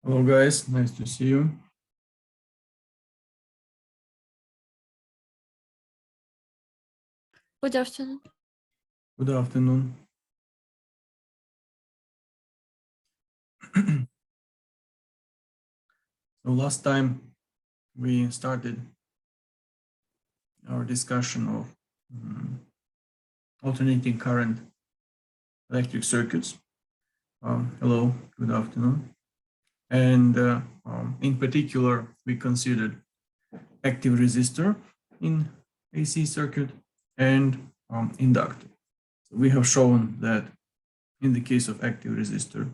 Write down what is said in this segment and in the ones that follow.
Hello guys, nice to see you. Good afternoon. Good afternoon. So last time we started our discussion of alternating current electric circuits. Hello, good afternoon. And in particular, we considered active resistor in AC circuit and inductor. So we have shown that in the case of active resistor,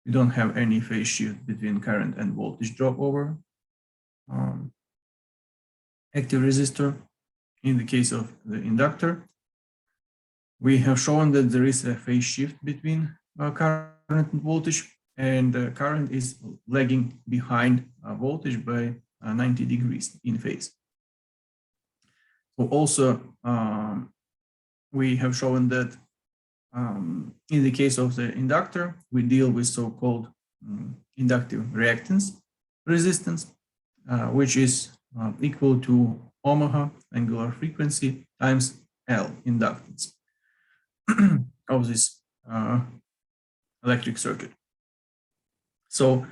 we don't have any phase shift between current and voltage drop over active resistor. In the case of the inductor, we have shown that there is a phase shift between current and voltage, and current is lagging behind voltage by 90 degrees in phase. So also, we have shown that in the case of the inductor, we deal with so-called inductive reactance resistance, which is equal to omega angular frequency times L inductance of this electric circuit. So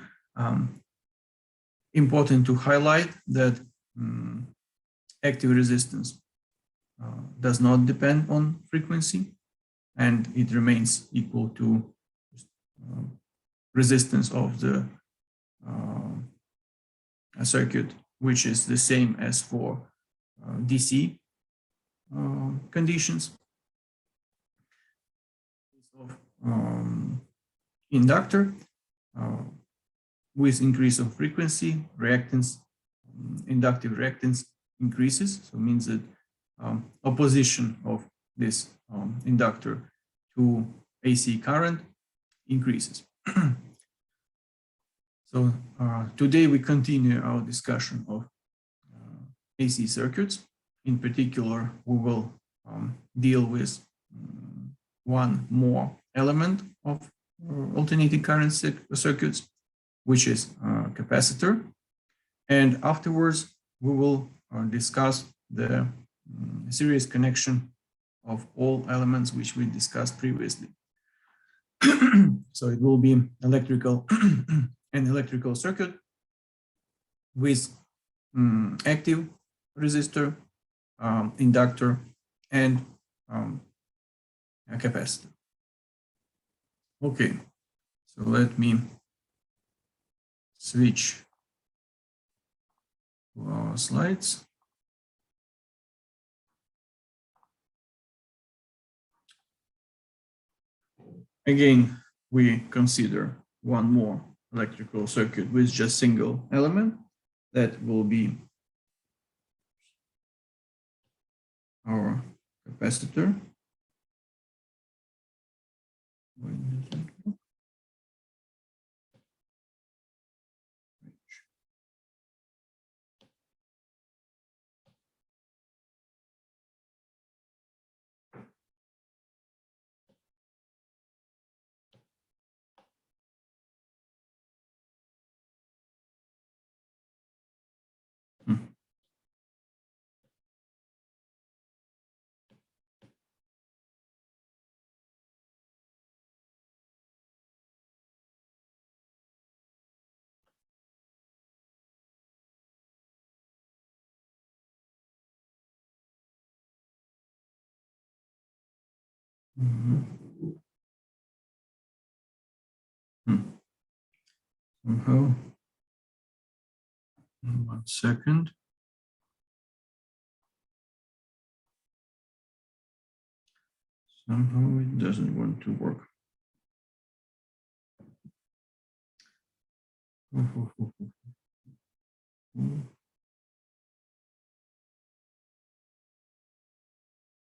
important to highlight that active resistance does not depend on frequency, and it remains equal to resistance of the circuit, which is the same as for DC conditions. Of inductor, with increase of frequency, reactance, inductive reactance increases. So it means that opposition of this inductor to AC current increases. So today we continue our discussion of AC circuits. In particular, we will deal with one more element of alternating current circuits, which is capacitor. And afterwards, we will discuss the series connection of all elements which we discussed previously. So it will be electrical an electrical circuit with active resistor, inductor, and a capacitor. Okay, so let me switch to our slides. Again, we consider one more electrical circuit with just single element. That will be our capacitor. Somehow, 1 second. Somehow it doesn't want to work.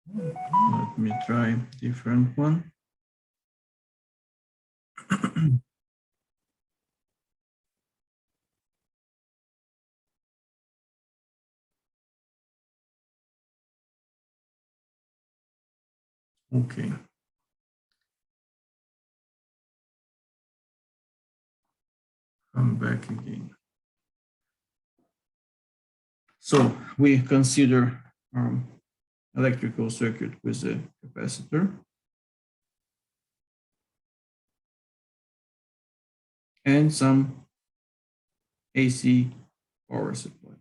Let me try different one. Okay. come back again. So we consider electrical circuit with a capacitor and some AC power supply.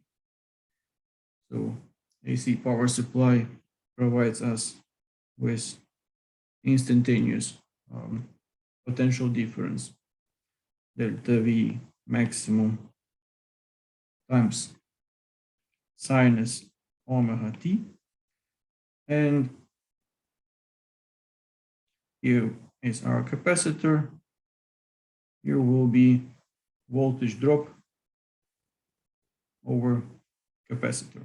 So AC power supply provides us with instantaneous potential difference, delta V maximum times sinus omega t. And here is our capacitor. Here will be voltage drop over capacitor.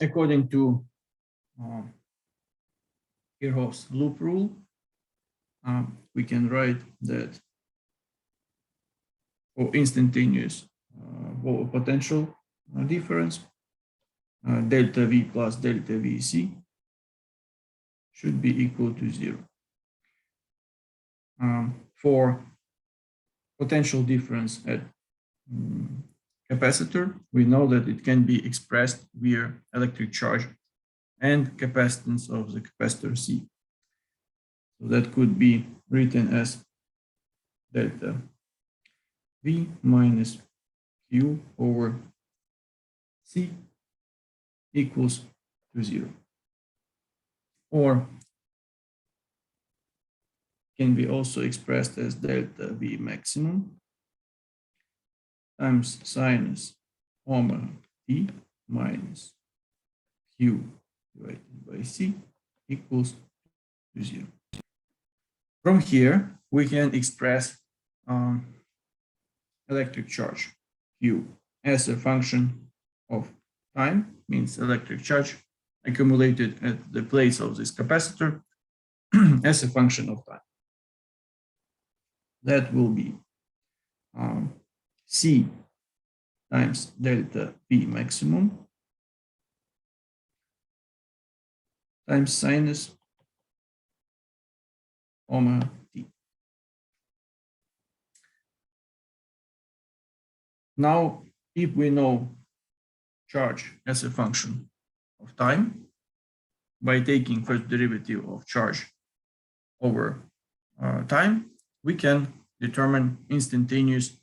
According to Kirchhoff's loop rule, we can write that for instantaneous potential difference, delta V plus delta VC should be equal to 0. For potential difference at capacitor, we know that it can be expressed via electric charge and capacitance of the capacitor C. So that could be written as delta V minus Q over C equals to 0. Or can be also expressed as delta V maximum times sinus omega t minus Q divided by C equals to 0. From here, we can express electric charge Q as a function of time, means electric charge accumulated at the place of this capacitor as a function of time. That will be C times delta V maximum times sinus omega t. Now, if we know charge as a function of time, by taking first derivative of charge over time, we can determine instantaneous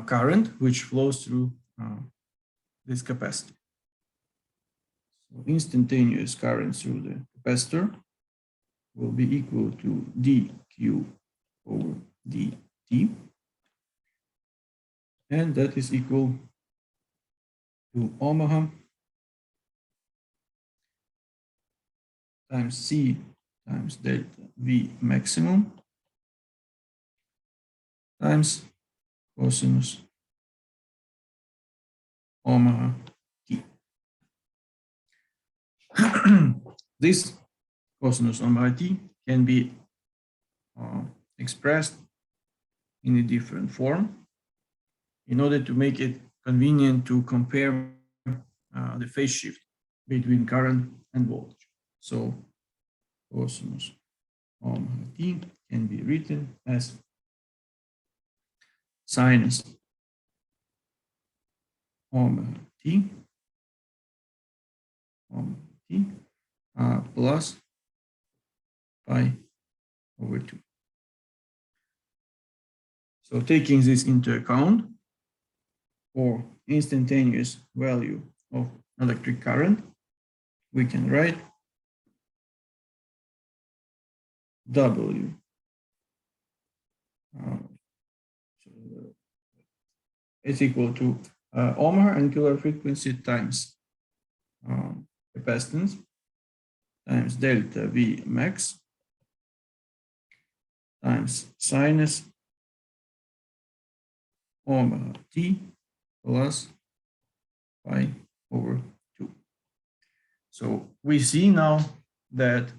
current which flows through this capacitor. So instantaneous current through the capacitor will be equal to dq over dt, and that is equal to omega times C times delta V maximum times cosinus omega t. This cosinus omega t can be expressed in a different form in order to make it convenient to compare the phase shift between current and voltage. So cosinus omega t can be written as sinus omega t plus pi over 2. So taking this into account, for instantaneous value of electric current, we can write W is equal to omega angular frequency times capacitance times delta V max times sinus omega t plus pi over 2. So we see now that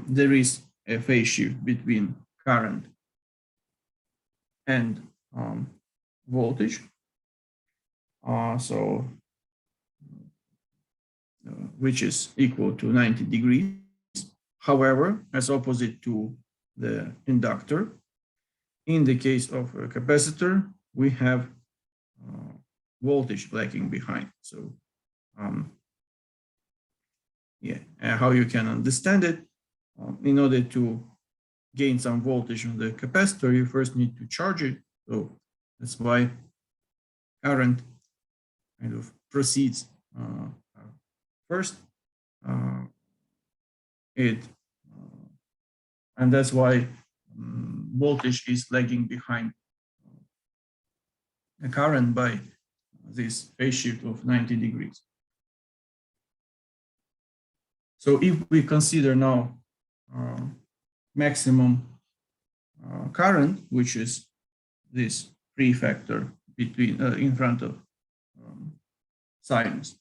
there is a phase shift between current and voltage. Which is equal to 90 degrees. However, as opposite to the inductor, In the case of a capacitor, we have voltage lagging behind. So yeah, how you can understand it, in order to gain some voltage on the capacitor, you first need to charge it. So that's why current kind of proceeds first. And that's why voltage is lagging behind the current by this phase shift of 90 degrees. So if we consider now maximum current, which is this prefactor between in front of sinus,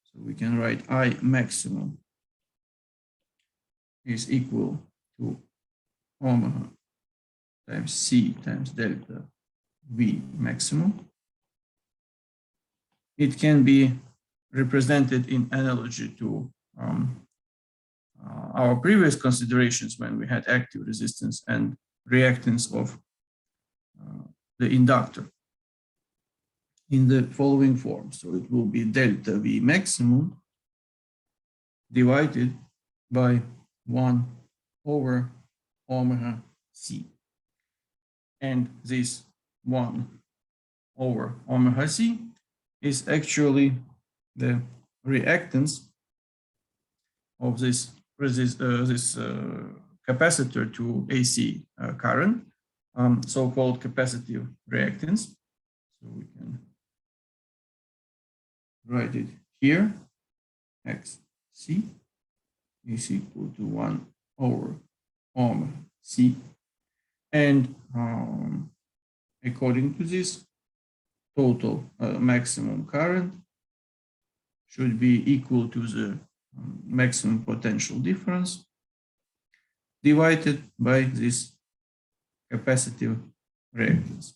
so we can write I maximum is equal to omega times C times delta V maximum. It can be represented in analogy to our previous considerations when we had active resistance and reactance of the inductor in the following form. So it will be delta V maximum divided by 1 over omega C. And this 1 over omega C is actually the reactance of this capacitor to AC current, so-called capacitive reactance. So we can write it here. XC is equal to 1 over omega C. And according to this, total maximum current should be equal to the maximum potential difference divided by this capacitive reactance.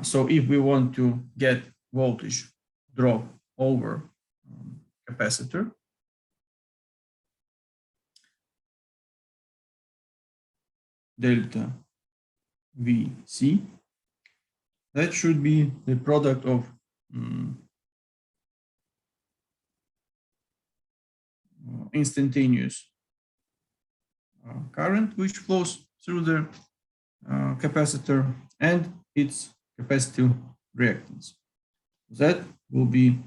So if we want to get voltage drop over capacitor, delta VC, that should be the product of instantaneous current which flows through the capacitor and its capacitive reactance. That will be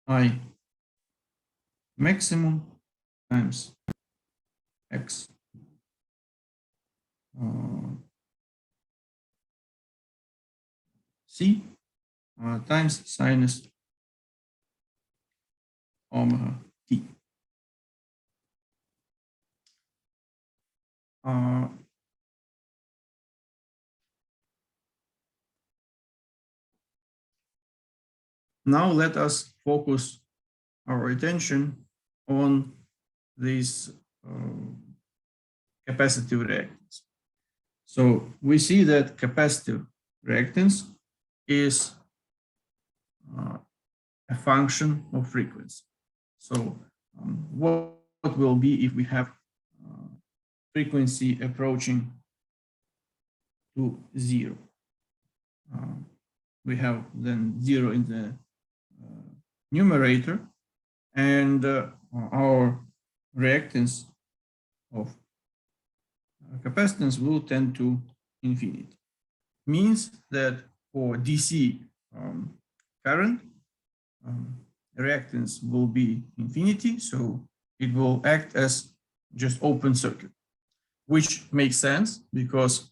I maximum times X C times sinus omega T. Now let us focus our attention on this capacitive reactance. So we see that capacitive reactance is a function of frequency. So what will be if we have frequency approaching to 0? We have then 0 in the numerator, and our reactance of capacitance will tend to infinity. Means that for DC current, reactance will be infinity, so it will act as just open circuit, which makes sense because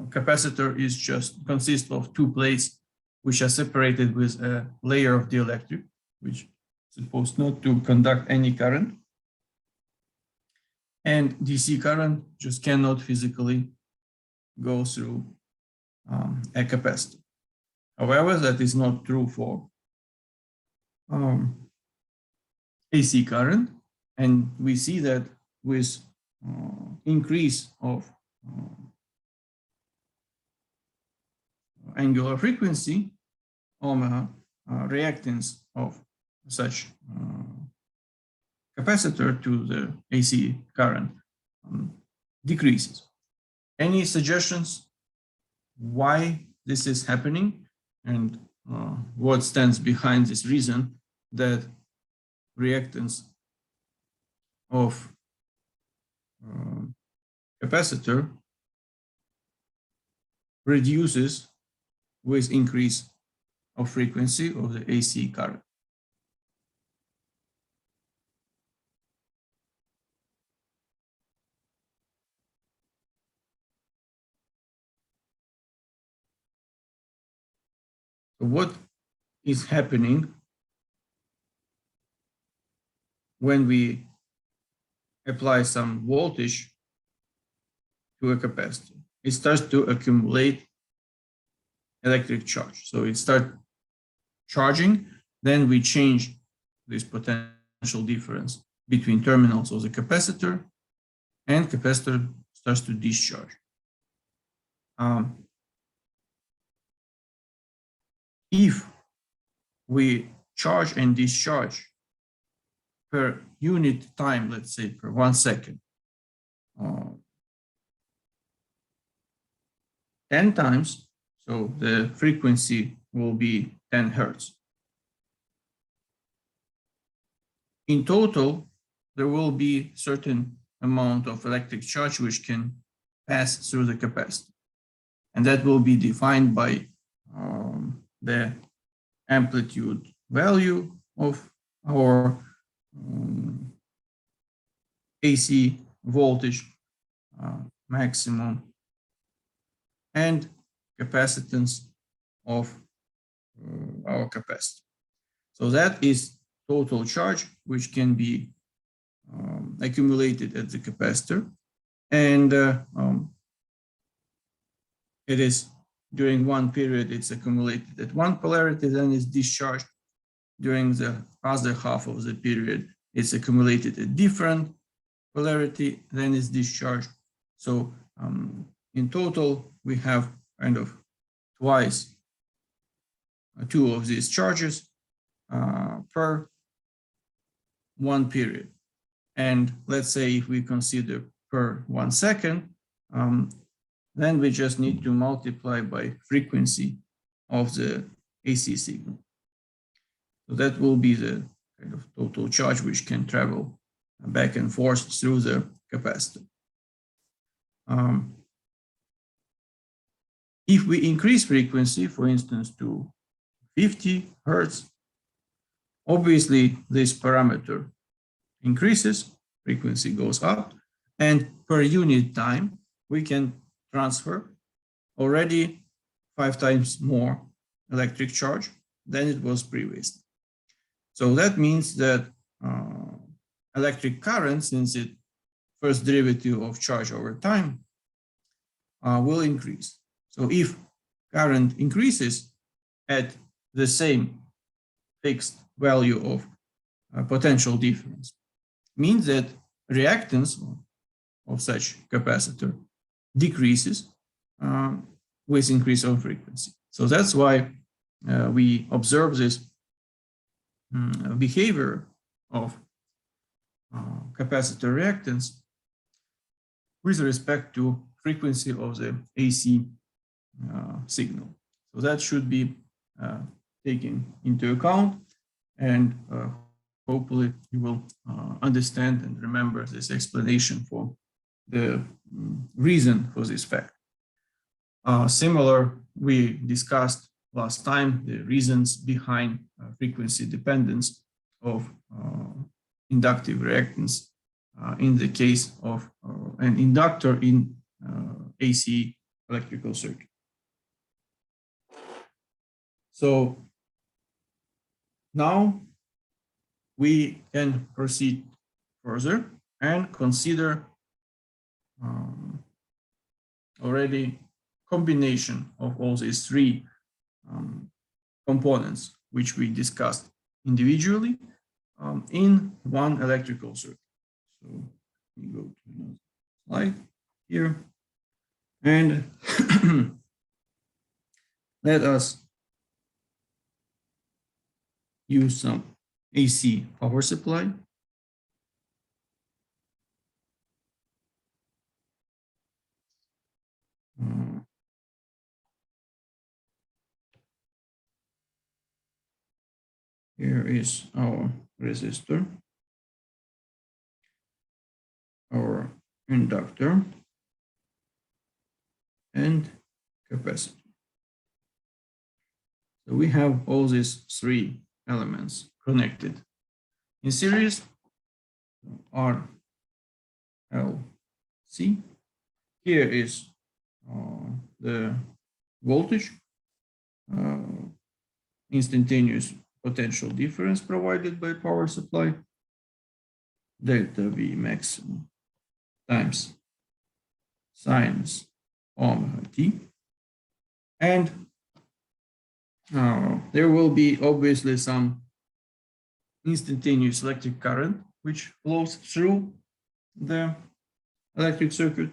capacitor is just consists of 2 plates which are separated with a layer of dielectric, which is supposed not to conduct any current. And DC current just cannot physically go through a capacitor. However, that is not true for AC current. And we see that with increase of angular frequency, omega, reactance of such capacitor to the AC current decreases. Any suggestions why this is happening and what stands behind this reason that reactance of capacitor reduces with increase of frequency of the AC current? So what is happening when we apply some voltage to a capacitor? It starts to accumulate electric charge. So it starts charging, then we change this potential difference between terminals of the capacitor, and capacitor starts to discharge. If we charge and discharge per unit time, let's say per 1 second, 10 times, so the frequency will be 10 hertz. In total, there will be certain amount of electric charge which can pass through the capacitor. And that will be defined by the amplitude value of our AC voltage maximum and capacitance of our capacitor. So that is total charge which can be accumulated at the capacitor, and it is during one period it's accumulated at one polarity, then it's discharged. During the other half of the period it's accumulated at different polarity, then it's discharged. So in total we have kind of twice two of these charges per one period. And let's say if we consider per 1 second, then we just need to multiply by frequency of the AC signal. So that will be the kind of total charge which can travel back and forth through the capacitor. If we increase frequency, for instance, to 50 hertz, obviously this parameter increases, frequency goes up, and per unit time, we can transfer already 5 times more electric charge than it was previously. So that means that electric current, since it's first derivative of charge over time, will increase. So if current increases at the same fixed value of potential difference, means that reactance of such capacitor decreases with increase of frequency. So that's why we observe this behavior of capacitor reactance with respect to frequency of the AC signal. So that should be taken into account, and hopefully you will understand and remember this explanation for the reason for this fact. Similar, we discussed last time the reasons behind frequency dependence of inductive reactance in the case of an inductor in AC electrical circuit. So now we can proceed further and consider already combination of all these three components which we discussed individually in one electrical circuit. So we go to another slide here, and let us use some AC power supply. Here is our resistor, our inductor, and capacitor. So we have all these three elements connected in series. R, L, C. Here is the voltage, instantaneous potential difference provided by power supply, delta V maximum times sinus omega t. And there will be obviously some instantaneous electric current which flows through the electric circuit.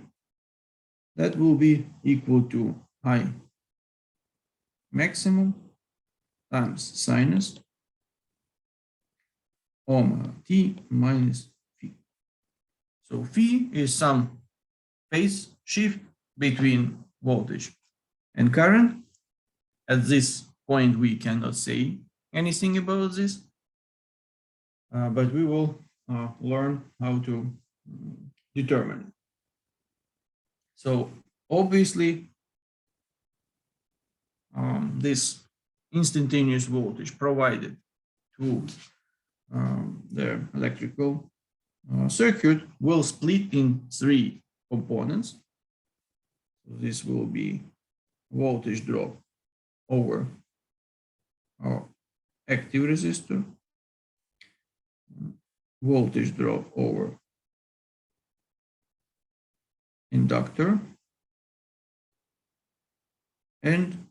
That will be equal to I maximum times sinus omega t minus phi. So phi is some phase shift between voltage and current. At this point, we cannot say anything about this, but we will learn how to determine it. So obviously, this instantaneous voltage provided to the electrical circuit will split in three components. So this will be voltage drop over our active resistor, voltage drop over inductor, and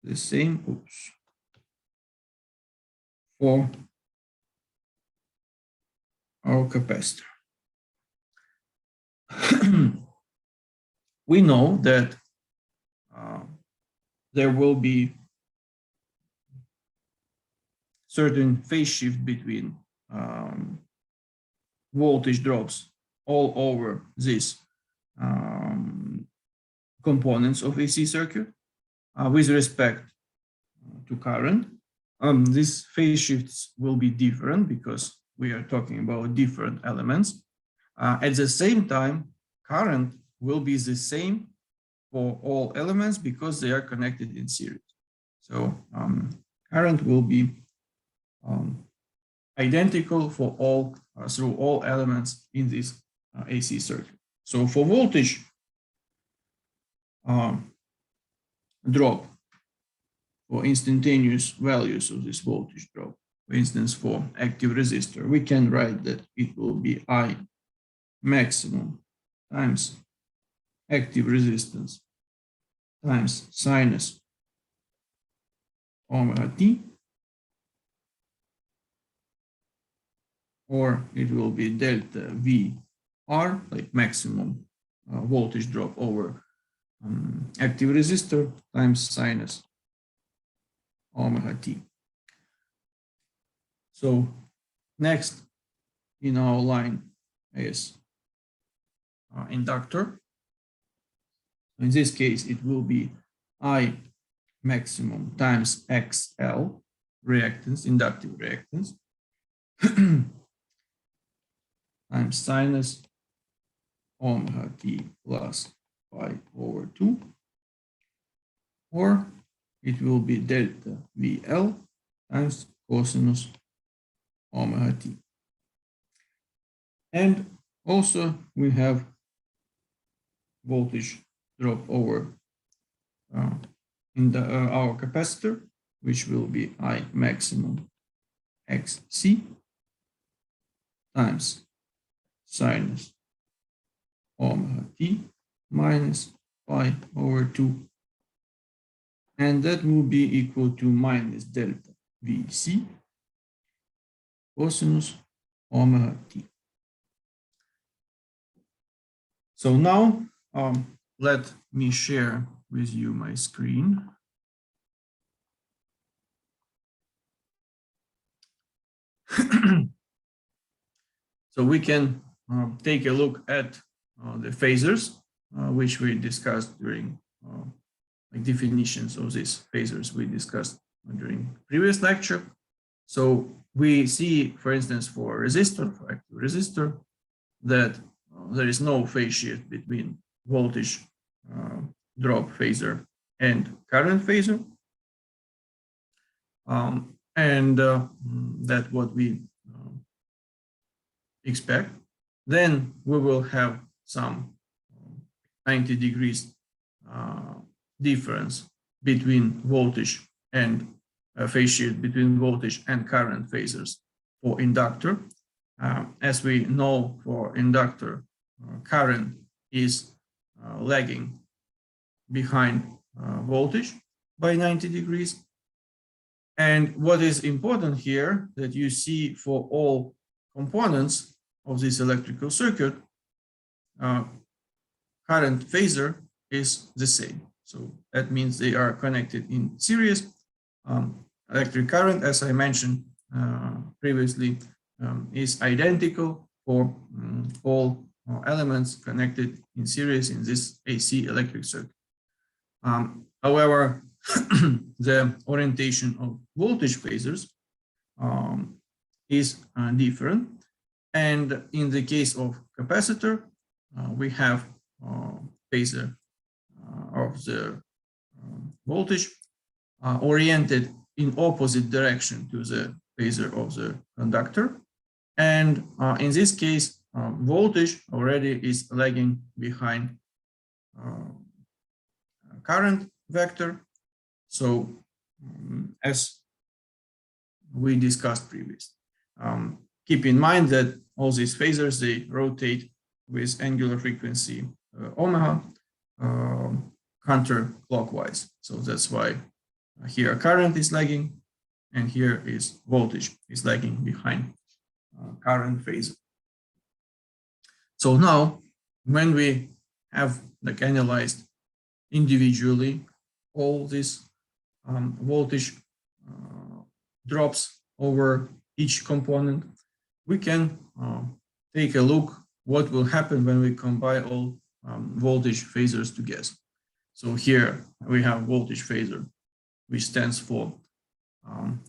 the same for our capacitor. We know that there will be certain phase shift between voltage drops all over these components of AC circuit with respect to current. These phase shifts will be different because we are talking about different elements. At the same time, current will be the same for all elements because they are connected in series. So current will be identical for all through all elements in this AC circuit. So for voltage drop, for instantaneous values of this voltage drop, for instance, for active resistor, we can write that it will be I maximum times active resistance times sinus omega t, or it will be delta VR, like maximum voltage drop over active resistor times sinus omega t. So next in our line is inductor. In this case, it will be I maximum times XL reactance, inductive reactance, times sinus omega t plus pi over 2, or it will be delta VL times cosinus omega t. And also we have voltage drop over our capacitor, which will be I maximum XC times sinus omega t minus pi over 2. And that will be equal to minus delta VC cosinus omega t. So now let me share with you my screen. So we can take a look at the phasors, which we discussed during like definitions of these phasors we discussed during previous lecture. So we see, for instance, for resistor, for active resistor, that there is no phase shift between voltage drop phasor and current phasor. And that's what we expect. Then we will have some 90 degrees difference between voltage and phase shift between voltage and current phasors for inductor. As we know, for inductor, current is lagging behind voltage by 90 degrees. And what is important here that you see for all components of this electrical circuit, current phasor is the same. So that means they are connected in series. Electric current, as I mentioned previously, is identical for all elements connected in series in this AC electric circuit. However, the orientation of voltage phasors is different. And in the case of capacitor, we have phasor of the voltage oriented in opposite direction to the phasor of the conductor. And in this case, voltage already is lagging behind current vector. So as we discussed previously, keep in mind that all these phasors, they rotate with angular frequency omega counterclockwise. So that's why here current is lagging and here is voltage is lagging behind current phasor. So now when we have like analyzed individually all these voltage drops over each component, we can take a look what will happen when we combine all voltage phasors together. So here we have voltage phasor, which stands for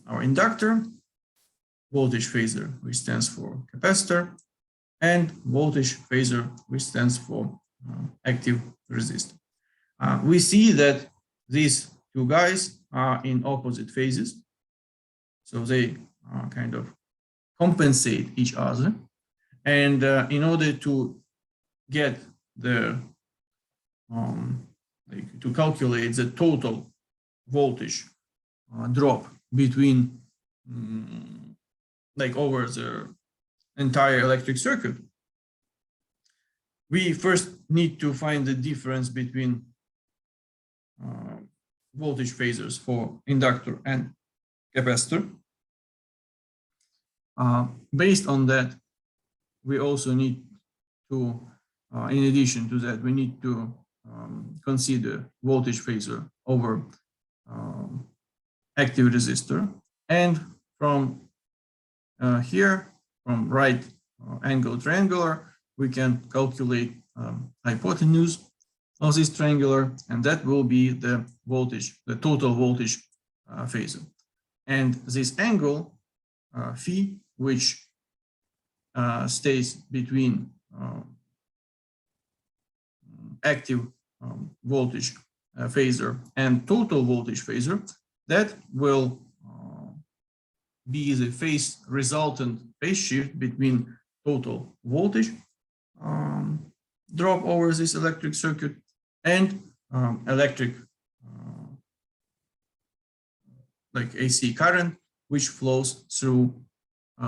our inductor, voltage phasor, which stands for capacitor, and voltage phasor, which stands for active resistor. We see that these two guys are in opposite phases, so they kind of compensate each other. And in order to get the to calculate the total voltage drop between like over the entire electric circuit, we first need to find the difference between voltage phasors for inductor and capacitor. Based on that, we also need to, in addition to that, we need to consider voltage phasor over active resistor. And from here, from right angle triangular, we can calculate hypotenuse of this triangular, and that will be the voltage, the total voltage phasor. And this angle phi, which stays between active voltage phasor and total voltage phasor, that will be the phase resultant phase shift between total voltage drop over this electric circuit and electric like AC current, which flows through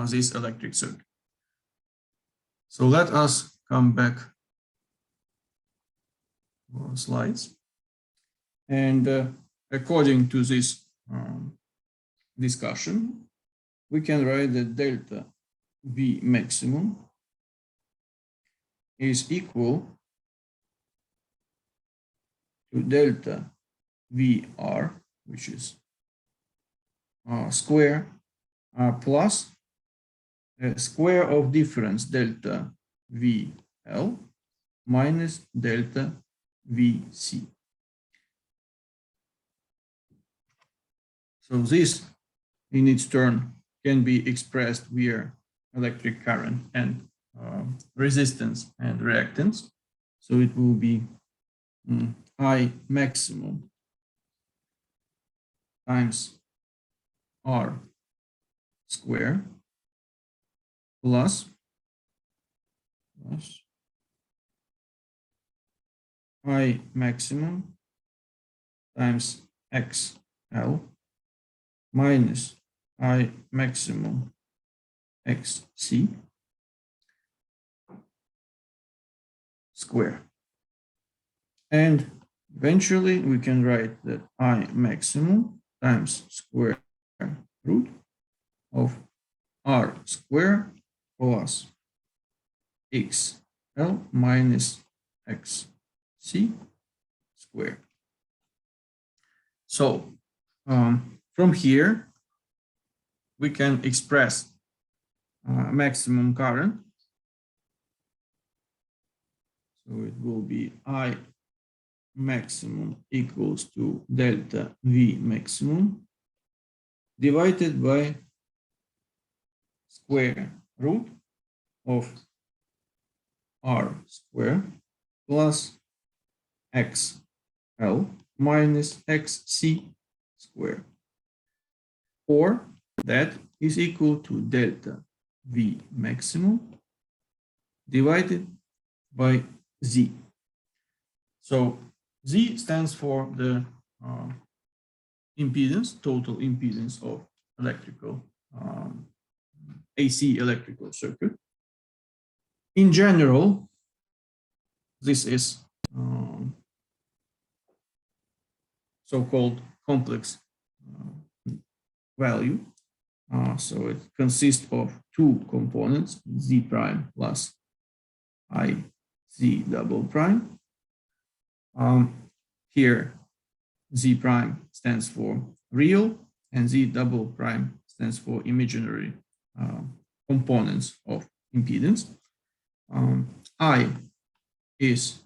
this electric circuit. So let us come back to our slides. And according to this discussion, we can write that delta V maximum is equal to delta VR, which is square plus a square of difference delta VL minus delta VC. So this in its turn can be expressed via electric current and resistance and reactance. So it will be I maximum times R square plus I maximum times XL minus I maximum XC square. And eventually we can write that I maximum times square root of R square plus XL minus XC square. So from here, we can express maximum current. So it will be I maximum equals to delta V maximum divided by square root of R square plus XL minus XC square, or that is equal to delta V maximum divided by Z. So Z stands for the impedance, total impedance of electrical AC electrical circuit. In general, this is so-called complex value. So it consists of two components, Z prime plus I Z double prime. Here, Z prime stands for real and Z double prime stands for imaginary components of impedance. I is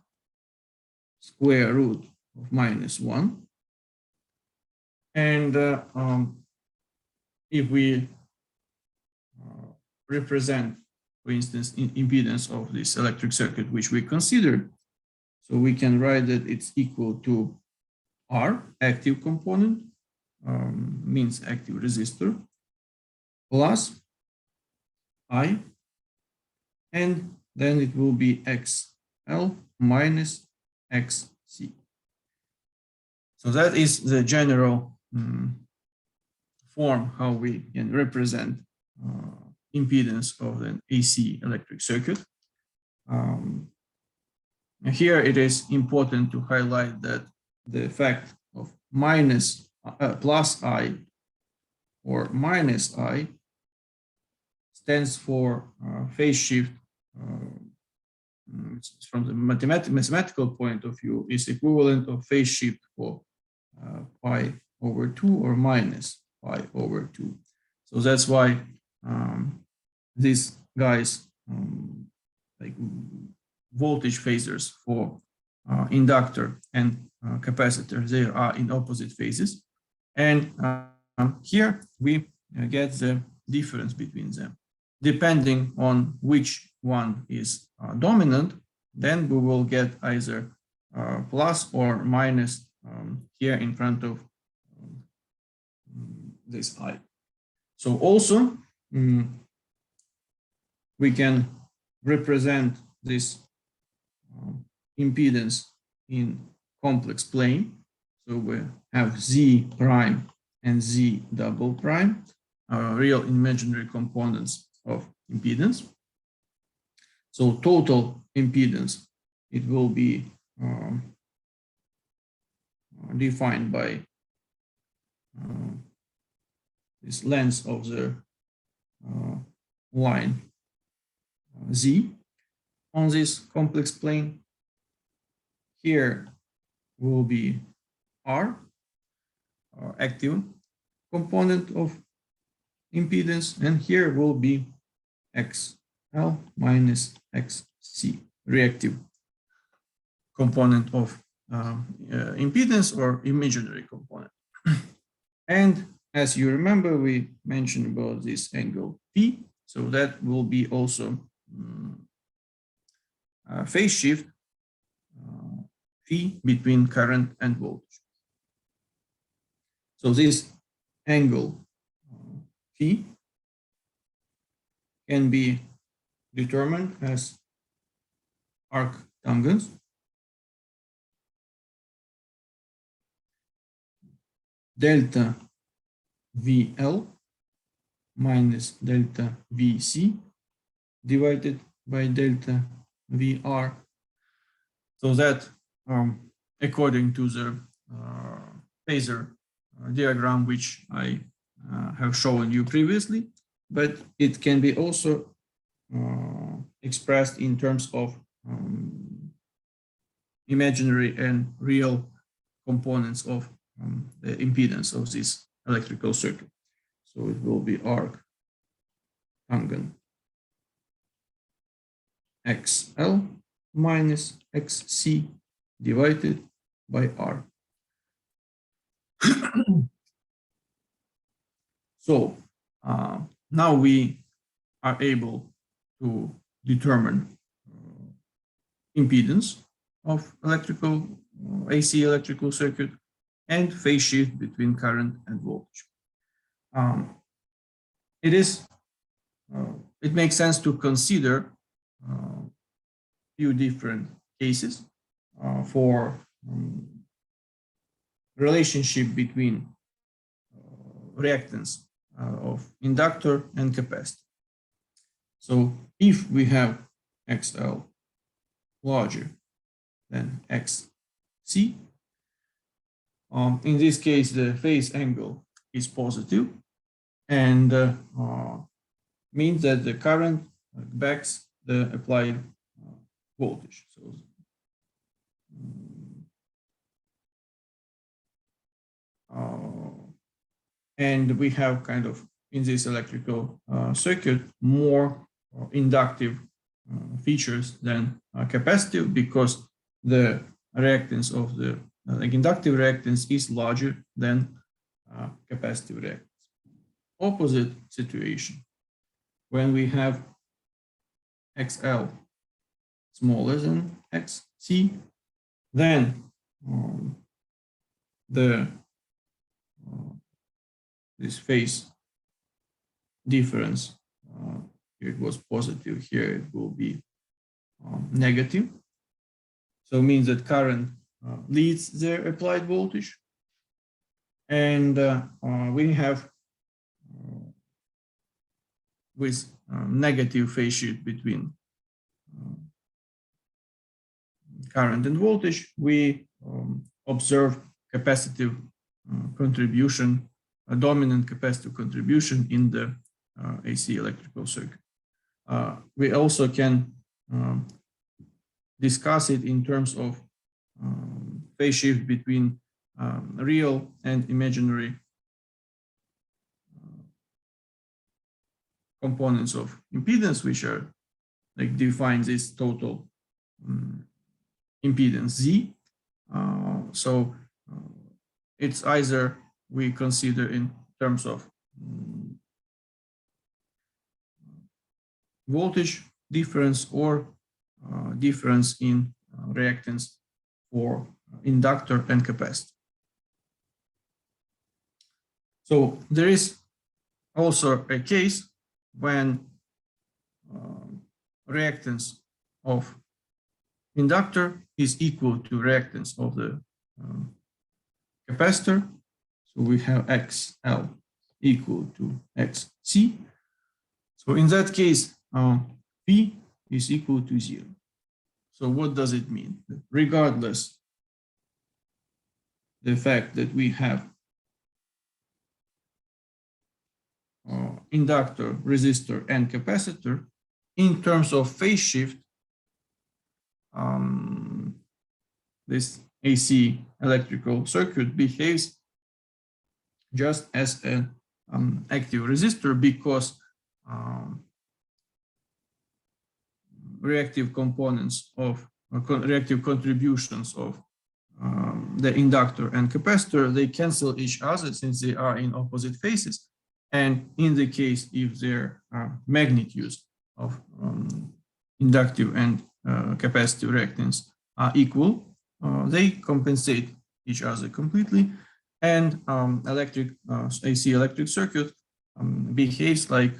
square root of -1. And if we represent, for instance, impedance of this electric circuit, which we considered, so we can write that it's equal to R, active component, means active resistor, plus I, and then it will be XL minus XC. So that is the general form how we can represent impedance of an AC electric circuit. Here it is important to highlight that the fact of plus I or minus I stands for phase shift. From the mathematical point of view, is equivalent of phase shift for pi over 2 or minus pi over 2. So that's why these guys, like voltage phasors for inductor and capacitor, they are in opposite phases. And here we get the difference between them. Depending on which one is dominant, then we will get either plus or minus here in front of this I. So also we can represent this impedance in complex plane. So we have Z prime and Z double prime, real and imaginary components of impedance. So total impedance, it will be defined by this length of the line Z on this complex plane. Here will be R, active component of impedance, and here will be XL minus XC, reactive component of impedance or imaginary component. And as you remember, we mentioned about this angle P, so that will be also phase shift phi between current and voltage. So this angle phi can be determined as arc tangents delta VL minus delta VC divided by delta VR. So that according to the phasor diagram which I have shown you previously, but it can be also expressed in terms of imaginary and real components of the impedance of this electrical circuit. So it will be arc tangent XL minus XC divided by R. So now we are able to determine impedance of electrical AC electrical circuit and phase shift between current and voltage. It makes sense to consider few different cases for relationship between reactance of inductor and capacitor. So if we have XL larger than XC, in this case the phase angle is positive and means that the current backs the applied voltage. So, and we have kind of in this electrical circuit more inductive features than capacitive, because the reactance of the inductive reactance is larger than capacitive reactance. Opposite situation, when we have XL smaller than XC, then this phase difference, here it was positive, here it will be negative. So it means that current leads their applied voltage, and we have with negative phase shift between current and voltage, we observe capacitive contribution, a dominant capacitive contribution in the AC electrical circuit. We also can discuss it in terms of phase shift between real and imaginary components of impedance, which are like define this total impedance Z. So it's either we consider in terms of voltage difference or difference in reactance for inductor and capacitor. So there is also a case when reactance of inductor is equal to reactance of the capacitor. So we have XL equal to XC. So in that case, P is equal to 0. So what does it mean? Regardless the fact that we have inductor, resistor, and capacitor, in terms of phase shift, this AC electrical circuit behaves just as an active resistor, because reactive components of reactive contributions of the inductor and capacitor, they cancel each other since they are in opposite phases. And in the case if their magnitudes of inductive and capacitive reactance are equal, they compensate each other completely, and AC electric circuit behaves like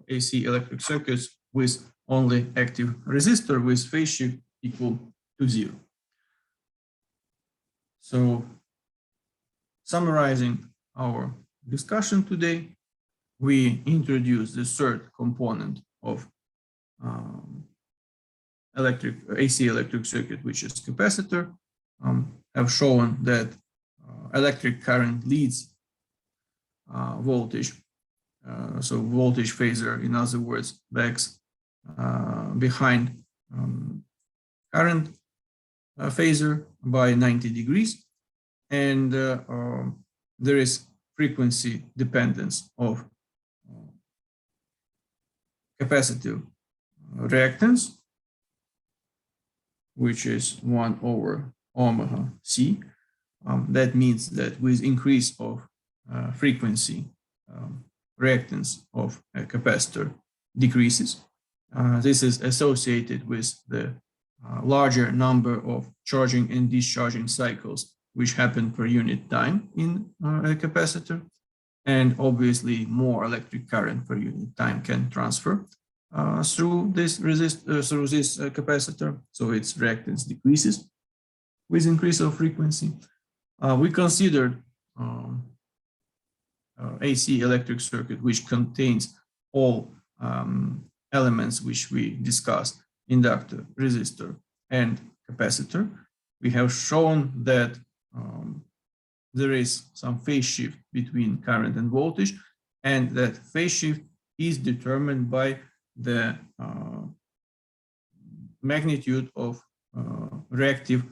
AC electric circuits with only active resistor with phase shift equal to 0. So, summarizing our discussion today, we introduced the third component of AC electric circuit, which is capacitor. Have shown that electric current leads voltage. So voltage phasor, in other words, lags behind current phasor by 90 degrees. And there is frequency dependence of capacitive reactance, which is 1 over omega C. That means that with increase of frequency, reactance of a capacitor decreases. This is associated with the larger number of charging and discharging cycles which happen per unit time in a capacitor, and obviously more electric current per unit time can transfer through this capacitor, so its reactance decreases with increase of frequency. We considered AC electric circuit which contains all elements which we discussed: inductor, resistor, and capacitor. We have shown that there is some phase shift between current and voltage, and that phase shift is determined by the magnitude of reactive,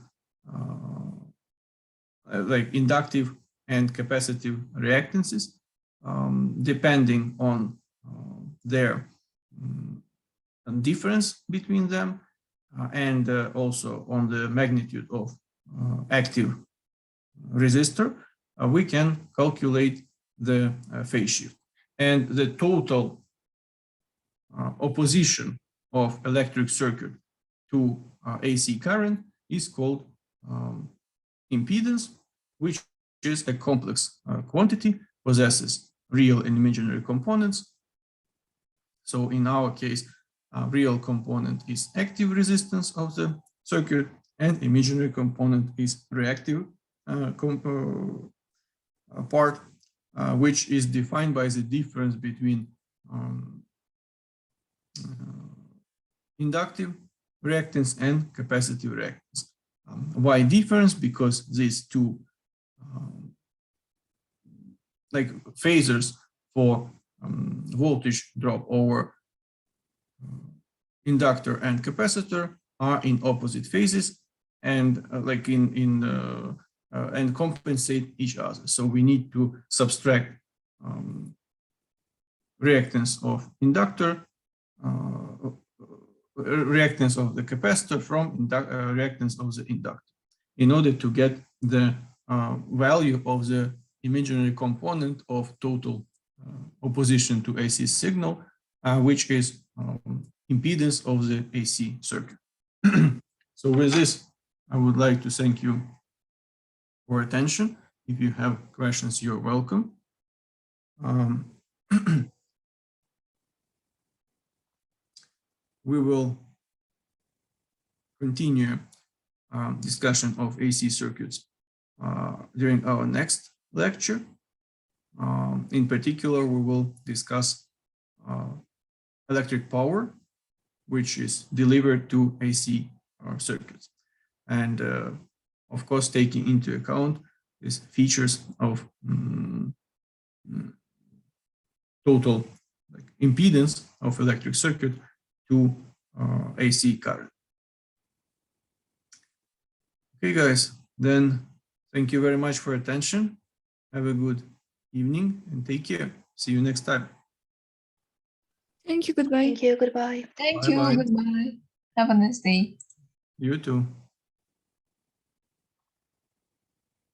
like inductive and capacitive reactances, depending on their difference between them, and also on the magnitude of active resistor, we can calculate the phase shift. And the total opposition of electric circuit to AC current is called impedance, which is a complex quantity, possesses real and imaginary components. So in our case, real component is active resistance of the circuit, and imaginary component is reactive part, which is defined by the difference between inductive reactance and capacitive reactance. Why difference? Because these two like phasors for voltage drop over inductor and capacitor are in opposite phases, and like and compensate each other. So we need to subtract reactance of inductor, reactance of the capacitor from reactance of the inductor, in order to get the value of the imaginary component of total opposition to AC signal, which is impedance of the AC circuit. So with this, I would like to thank you for attention. If you have questions, you're welcome. We will continue discussion of AC circuits during our next lecture. In particular, we will discuss electric power, which is delivered to AC circuits, and of course taking into account these features of total impedance of electric circuit to AC current. Okay, guys, then thank you very much for attention. Have a good evening and take care. See you next time. Thank you, goodbye. Thank you, goodbye. Thank Bye-bye. you. Goodbye. Have a nice day. You too.